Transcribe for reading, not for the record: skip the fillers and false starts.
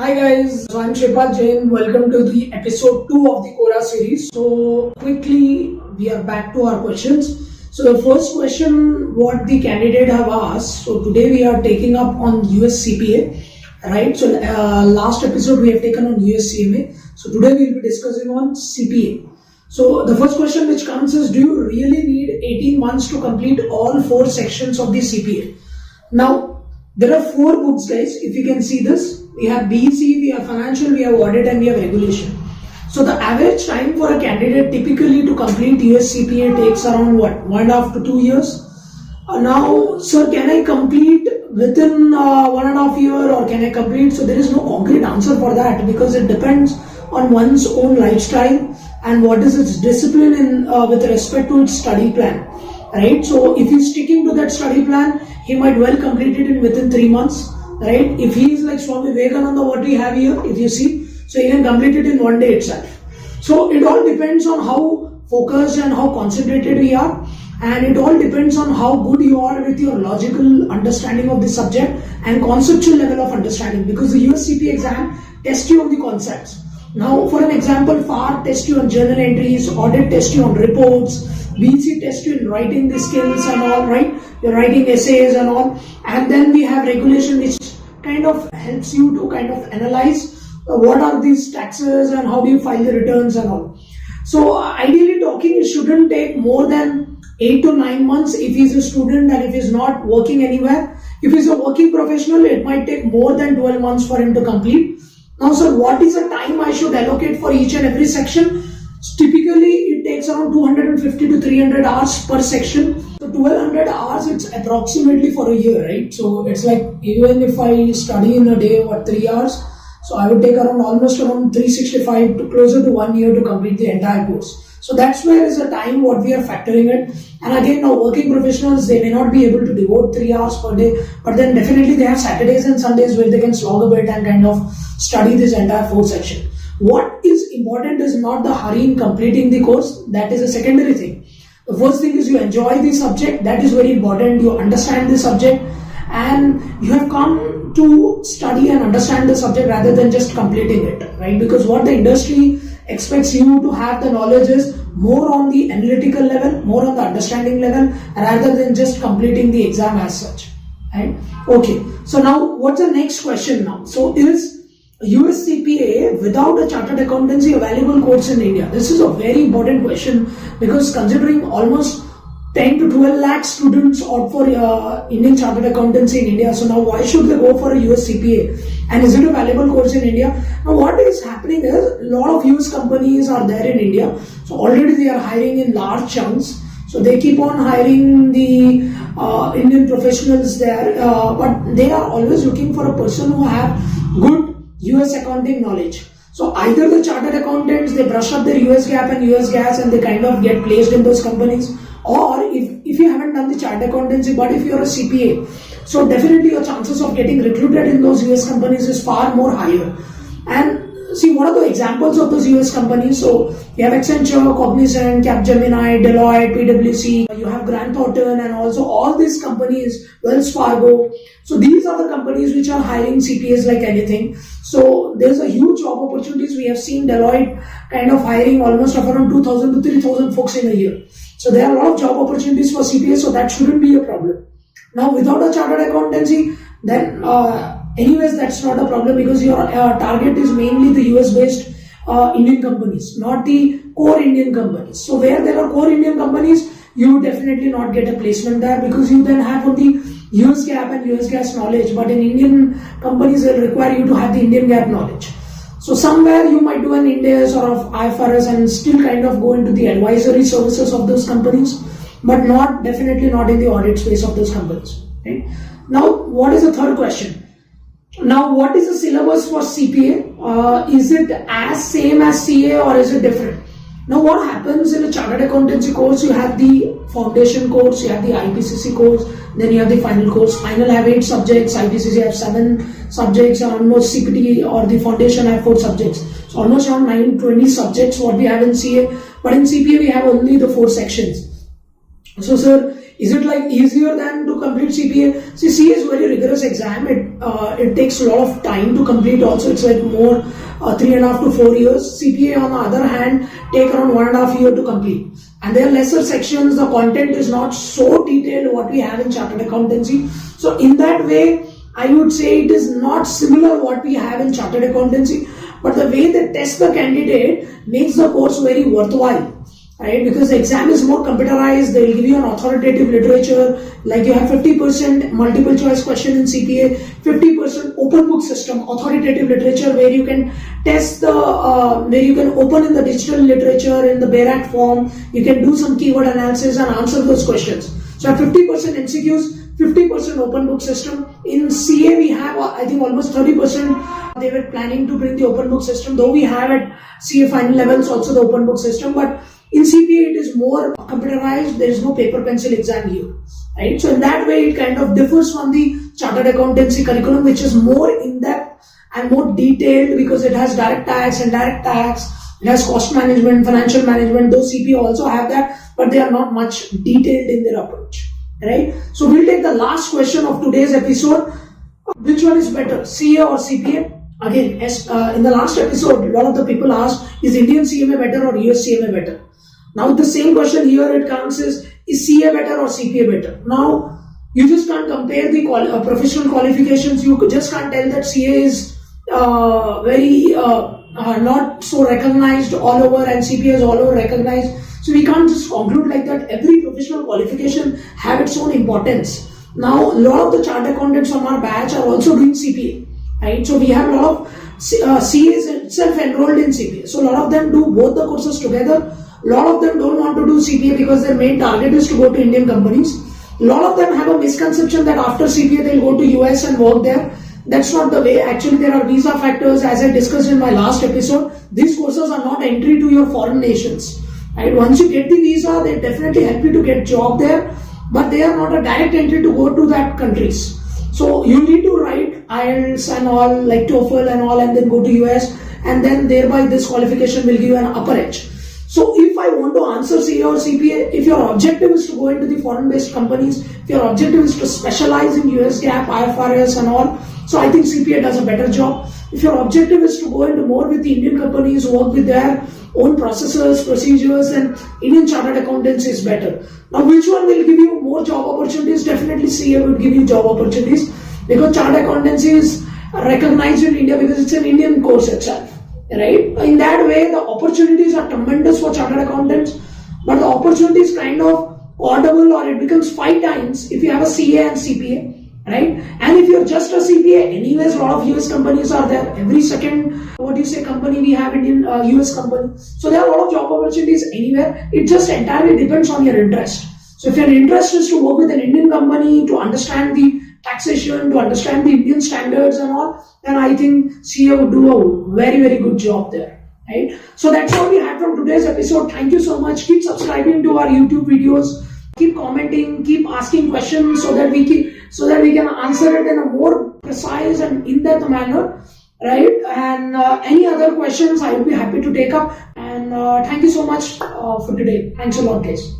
Hi guys, so I'm Shripal Jain. Welcome to the episode 2 of the Quora series. So quickly, we are back to our questions. So the first question, what the candidate have asked. So today we are taking up on US CPA, right? So last episode we have taken on US CMA. So today we will be discussing on CPA. So the first question which comes is, do you really need 18 months to complete all 4 sections of the CPA? Now, there are 4 books guys, if you can see this. We have BEC, we have financial, we have audit and we have regulation. So the average time for a candidate typically to complete US CPA takes around what? 1.5 to 2 years. Now, sir, can I complete within 1.5 years or can I complete? So there is no concrete answer for that because it depends on one's own lifestyle and what is its discipline in with respect to its study plan, right? So if he's sticking to that study plan, he might well complete it in within 3 months, right? If he is like Swami Vivekananda, what we have here, if you see, so he can complete it in 1 day itself. So it all depends on how focused and how concentrated we are, and it all depends on how good you are with your logical understanding of the subject and conceptual level of understanding, because the US CPA exam tests you on the concepts. Now, for an example, FAR tests you on journal entries, audit tests you on reports, BC tests you in writing the skills and all, right? You're writing essays and all. And then we have regulation which kind of helps you to kind of analyze what are these taxes and how do you file the returns and all. So ideally talking, it shouldn't take more than 8 to 9 months if he's a student and if he's not working anywhere. If he's a working professional, it might take more than 12 months for him to complete. Now, sir, what is the time I should allocate for each and every section? Typically, it takes around 250 to 300 hours per section. So 1200 hours, it's approximately for a year, right? So it's like, even if I study in a day, 3 hours? So I would take almost around 365 to closer to 1 year to complete the entire course. So that's where is the time what we are factoring it. And again, now working professionals, they may not be able to devote 3 hours per day, but then definitely they have Saturdays and Sundays where they can slog a bit and kind of study this entire 4 section. What is important is not the hurry in completing the course. That is a secondary thing. The first thing is you enjoy the subject. That is very important. You understand the subject and you have come to study and understand the subject rather than just completing it, right? Because what the industry expects you to have the knowledge is more on the analytical level, more on the understanding level, rather than just completing the exam as such, right? Okay, so now what's the next question now? So is US CPA without a chartered accountancy a valuable course in India? This is a very important question because considering almost 10 to 12 lakh students opt for Indian chartered accountancy in India. So now why should they go for a US CPA? And is it a valuable course in India? Now what is happening is a lot of US companies are there in India. So already they are hiring in large chunks. So they keep on hiring the Indian professionals there. But they are always looking for a person who have good US accounting knowledge. So either the chartered accountants, they brush up their US GAAP and US GAS and they kind of get placed in those companies. Or if you haven't done the chartered accountancy, but if you're a CPA, so definitely your chances of getting recruited in those US companies is far more higher. And see, what are the examples of those US companies? So you have Accenture, Cognizant, Capgemini, Deloitte, PwC, you have Grant Thornton, and also all these companies, Wells Fargo. So these are the companies which are hiring CPAs like anything. So there's a huge job opportunities. We have seen Deloitte kind of hiring almost around 2,000 to 3,000 folks in a year. So there are a lot of job opportunities for CPAs, so that shouldn't be a problem. Now without a chartered accountancy, then anyways that's not a problem because your target is mainly the US based Indian companies, not the core Indian companies. So where there are core Indian companies, you would definitely not get a placement there because you then have only US GAAP and US GAS knowledge, but in Indian companies they require you to have the Indian GAAP knowledge. So somewhere you might do an Ind AS or of IFRS and still kind of go into the advisory services of those companies, but definitely not in the audit space of those companies. Right? Now, what is the third question? Now, what is the syllabus for CPA? Is it as same as CA or is it different? Now, what happens in a chartered accountancy course? You have the foundation course, you have the IPCC course, then you have the final course. Final have 8 subjects, IPCC have 7 subjects, and almost CPT or the foundation have 4 subjects. So almost around 920 subjects what we have in CA, but in CPA we have only the 4 sections. So sir, Is it like easier than to complete CPA? See, CA is very rigorous exam. It takes a lot of time to complete. Also, it's like more 3.5 to 4 years. CPA, on the other hand, take around 1.5 year to complete. And there are lesser sections. The content is not so detailed what we have in chartered accountancy. So in that way, I would say it is not similar what we have in chartered accountancy. But the way they test the candidate makes the course very worthwhile. Right, because the exam is more computerized, they will give you an authoritative literature, like you have 50% multiple choice question in CPA, 50% open book system, authoritative literature, where you can test the, where you can open in the digital literature in the BERAT form, you can do some keyword analysis and answer those questions. So 50% MCQs, 50% open book system. In CA we have, I think, almost 30%. They were planning to bring the open book system, though we have at CA final levels also the open book system, but in CPA, it is more computerized. There is no paper pencil exam here, right? So in that way, it kind of differs from the chartered accountancy curriculum, which is more in depth and more detailed because it has direct tax, indirect tax, it has cost management, financial management. Though CPA also have that, but they are not much detailed in their approach, right? So we'll take the last question of today's episode. Which one is better, CA or CPA? Again, as in the last episode, a lot of the people asked, is Indian CMA better or US CMA better? Now the same question here it comes is CA better or CPA better? Now you just can't compare the professional qualifications. You just can't tell that CA is very not so recognized all over and CPA is all over recognized. So we can't just conclude like that. Every professional qualification have its own importance. Now a lot of the chartered accountants from our batch are also doing CPA, right? So we have a lot of CAs itself enrolled in CPA. So a lot of them do both the courses together. A lot of them don't want to do CPA because their main target is to go to Indian companies. A lot of them have a misconception that after CPA they'll go to US and work there. That's not the way. Actually, there are visa factors, as I discussed in my last episode. These courses are not entry to your foreign nations. Right? Once you get the visa, they definitely help you to get job there, but they are not a direct entry to go to that countries. So you need to write IELTS and all, like TOEFL and all, and then go to US, and then thereby this qualification will give you an upper edge. So if I want to answer CA or CPA, if your objective is to go into the foreign-based companies, if your objective is to specialize in US GAAP, IFRS and all, so I think CPA does a better job. If your objective is to go into more with the Indian companies, work with their own processes, procedures, and Indian chartered accountants is better. Now, which one will give you more job opportunities? Definitely CA will give you job opportunities because chartered accountancy is recognized in India because it's an Indian course itself. Right? In that way, the opportunities are tremendous for chartered accountants, but the opportunity is kind of audible or it becomes 5 times if you have a CA and CPA, right? And if you're just a CPA, anyways, a lot of US companies are there. Every second, company we have Indian US company. So there are a lot of job opportunities anywhere. It just entirely depends on your interest. So if your interest is to work with an Indian company, to understand the taxation, to understand the Indian standards and all, then I think CA would do a very, very good job there, right? So that's all we had from today's episode. Thank you so much. Keep subscribing to our YouTube videos. Keep commenting. Keep asking questions so that we can answer it in a more precise and in-depth manner, right? And any other questions, I will be happy to take up. And thank you so much for today. Thanks a lot, guys.